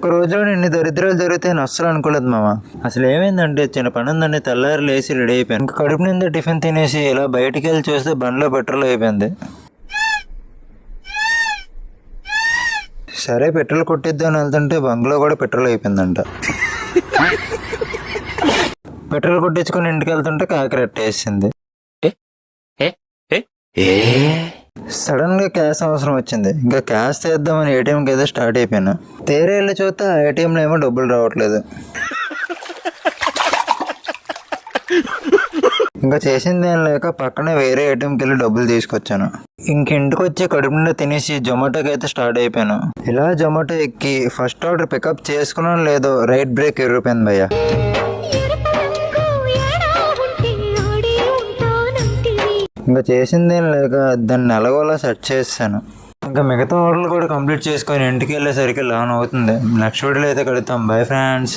ఒక్క రోజులో ఇన్ని దరిద్రాలు జరుగుతాయని అస్సలు అనుకోలేదు మామ. అసలు ఏమైందంటే చిన్న పని ఉందండి, తెల్లారి లేచి రెడీ అయిపోయాను. ఇంకా కడుపు నిండా టిఫిన్ తినేసి ఇలా బయటికి వెళ్ళి చూస్తే బండిలో పెట్రోల్ అయిపోయింది. సరే పెట్రోల్ కొట్టిద్దామని వెళ్తుంటే బంగ్లో కూడా పెట్రోల్ అయిపోయిందంట. పెట్రోల్ కొట్టించుకొని ఇంటికి వెళ్తుంటే కాకి రెట్టేసింది. సడన్ గా క్యాష్ అవసరం వచ్చింది. ఇంకా క్యాష్ తీద్దామని ఏటీఎంకి అయితే స్టార్ట్ అయిపోయాను. తేరే వెళ్ళి చూస్తే ఆ ఏటీఎంలో ఏమో డబ్బులు రావట్లేదు. ఇంకా చేసింది ఏం లేక పక్కనే వేరే ఏటీఎంకి వెళ్ళి డబ్బులు తీసుకొచ్చాను. ఇంటికి వచ్చి కడుపు నిండా తినేసి జొమాటోకి అయితే స్టార్ట్ అయిపోయాను. ఇలా జొమాటో ఎక్కి ఫస్ట్ ఆర్డర్ పికప్ చేసుకున్నాను లేదో రైట్ బ్రేక్ ఎగిరిపోయింది భయ్య. ఇంకా చేసిందేం లేక దాన్ని ఎలాగోలా సెట్ చేస్తాను. ఇంకా మిగతా ఆర్డర్లు కూడా కంప్లీట్ చేసుకొని ఇంటికి వెళ్ళేసరికి లాన్ అవుతుంది. నెక్స్ట్ వీడియోలో అయితే కలుద్దాం. Bye friends.